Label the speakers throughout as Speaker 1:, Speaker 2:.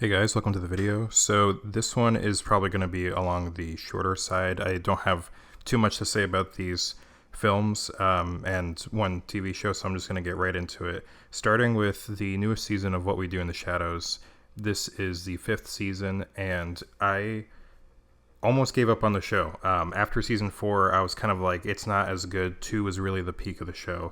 Speaker 1: Hey guys, welcome to the video. So this one is probably going to be along the shorter side. I don't have too much to say about these films and one TV show, so I'm just going to get right into it. Starting with the newest season of What We Do in the Shadows. This is the 5th season, and I almost gave up on the show. After season 4, I was kind of like, it's not as good. 2 was really the peak of the show.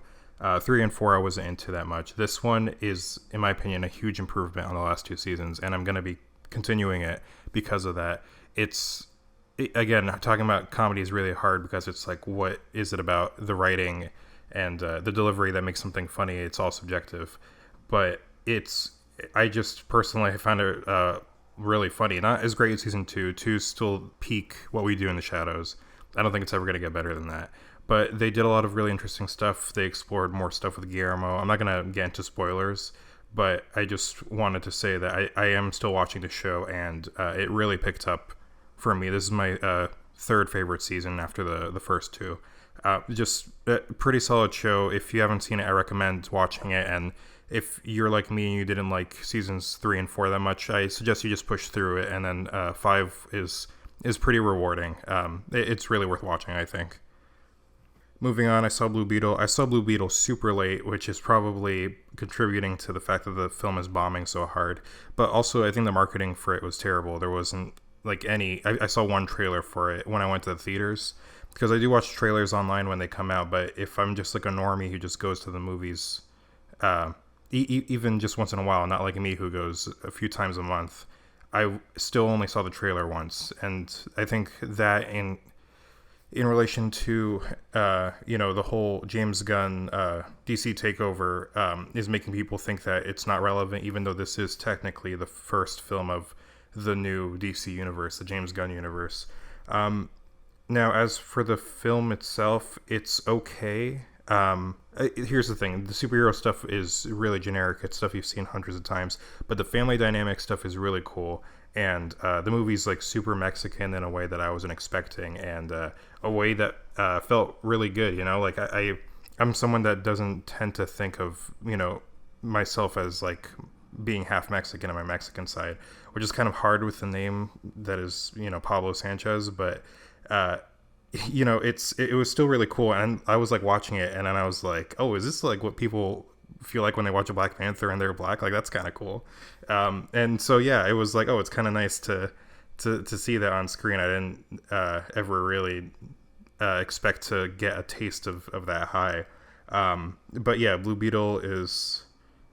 Speaker 1: 3 and 4, I wasn't into that much. This one is, in my opinion, a huge improvement on the last 2 seasons, and I'm going to be continuing it because of that. Again, talking about comedy is really hard because it's like, what is it about the writing and the delivery that makes something funny? It's all subjective. But I just personally found it really funny. Not as great as season 2. 2 still peak What We Do in the Shadows. I don't think it's ever going to get better than that. But they did a lot of really interesting stuff. They explored more stuff with Guillermo. I'm not going to get into spoilers, but I just wanted to say that I am still watching the show, and it really picked up for me. This is my third favorite season after the first 2. Just a pretty solid show. If you haven't seen it, I recommend watching it. And if you're like me and you didn't like seasons 3 and 4 that much, I suggest you just push through it. And then 5 is pretty rewarding. It's really worth watching, I think. Moving on, I saw Blue Beetle. I saw Blue Beetle super late, which is probably contributing to the fact that the film is bombing so hard. But also, I think the marketing for it was terrible. There wasn't like any... I saw one trailer for it when I went to the theaters, because I do watch trailers online when they come out, but if I'm just like a normie who just goes to the movies, even just once in a while, not like me who goes a few times a month, I still only saw the trailer once. And I think that in relation to, the whole James Gunn DC takeover is making people think that it's not relevant, even though this is technically the first film of the new DC universe, the James Gunn universe. Now, as for the film itself, it's okay. Here's the thing. The superhero stuff is really generic. It's stuff you've seen hundreds of times. But the family dynamic stuff is really cool. And the movie's like super Mexican in a way that I wasn't expecting, and a way that felt really good. Like I'm someone that doesn't tend to think of myself as like being half Mexican on my Mexican side, which is kind of hard with the name that is Pablo Sanchez. But it was still really cool, and I was like watching it, and then I was like, oh, is this like what people feel like when they watch a Black Panther and they're black? Like, that's kind of cool. And so yeah, it was like, oh, it's kind of nice to see that on screen. I didn't ever really expect to get a taste of that high. But yeah, Blue Beetle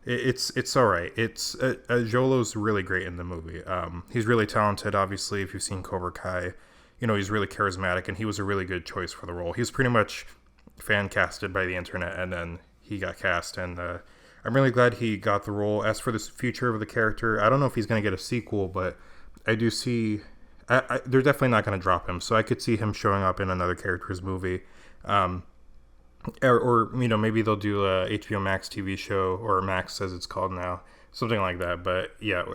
Speaker 1: it's all right. Jolo's really great in the movie. He's really talented. Obviously, if you've seen Cobra Kai, he's really charismatic, and he was a really good choice for the role. He was pretty much fan casted by the internet, and then he got cast, and I'm really glad he got the role. As for the future of the character, I don't know if he's going to get a sequel, but I do see they're definitely not going to drop him, so I could see him showing up in another character's movie, or maybe they'll do a HBO Max TV show, or Max as it's called now, something like that. But yeah,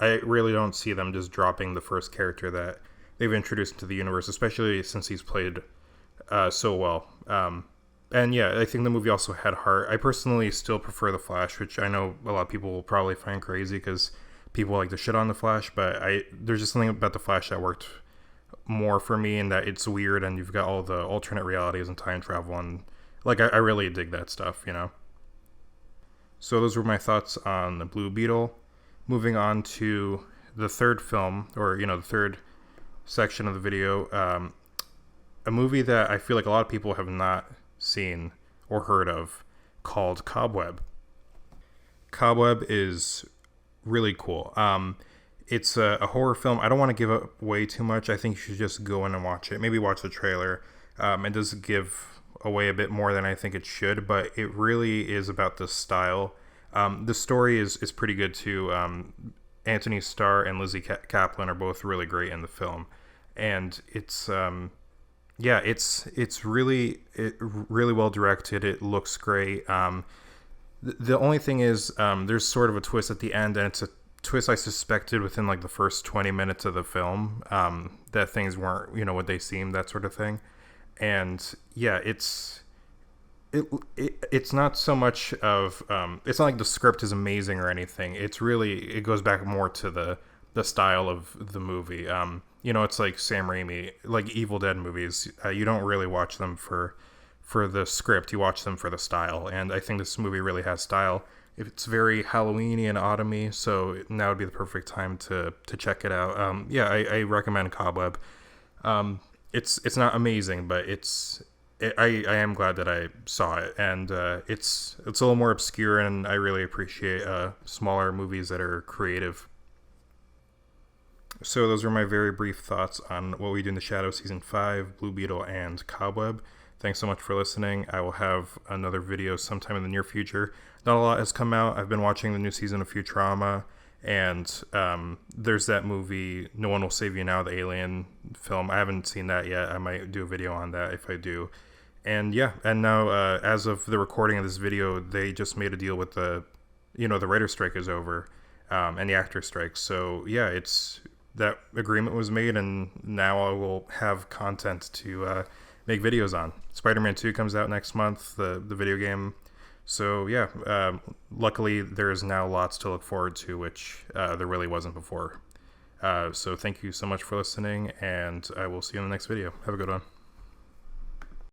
Speaker 1: I really don't see them just dropping the first character that they've introduced into the universe, especially since he's played so well. And yeah, I think the movie also had heart. I personally still prefer The Flash, which I know a lot of people will probably find crazy because people like to shit on The Flash, but there's just something about The Flash that worked more for me, in that it's weird and you've got all the alternate realities and time travel, and like I really dig that stuff, So those were my thoughts on the Blue Beetle. Moving on to the third film, or the third section of the video, a movie that I feel like a lot of people have not seen or heard of, called Cobweb. Cobweb is really cool. It's a horror film. I don't want to give away too much. I think you should just go in and watch it. Maybe watch the trailer. It does give away a bit more than I think it should, but it really is about the style. The story is pretty good too. Anthony Starr and Lizzie Kaplan are both really great in the film, and it's really well directed. It looks great. The only thing is, there's sort of a twist at the end, and it's a twist I suspected within like the first 20 minutes of the film, that things weren't what they seemed, that sort of thing. And yeah, It's not so much of it's not like the script is amazing or anything. It's really, it goes back more to the style of the movie. It's like Sam Raimi, like Evil Dead movies. You don't really watch them for the script. You watch them for the style, and I think this movie really has style. It's very Halloweeny and autumny, so now would be the perfect time to check it out. I recommend Cobweb. It's not amazing, but I am glad that I saw it, and it's a little more obscure, and I really appreciate smaller movies that are creative. So those are my very brief thoughts on What We Do in the Shadows Season 5, Blue Beetle, and Cobweb. Thanks so much for listening. I will have another video sometime in the near future. Not a lot has come out. I've been watching the new season of Futurama, and there's that movie, No One Will Save You Now, the Alien film. I haven't seen that yet. I might do a video on that if I do. And yeah, and now as of the recording of this video, they just made a deal with the writer's strike is over, and the actor strike. So yeah, that agreement was made, and now I will have content to make videos on. Spider-Man 2 comes out next month, the video game. So yeah, luckily there's now lots to look forward to, which there really wasn't before. So thank you so much for listening, and I will see you in the next video. Have a good one.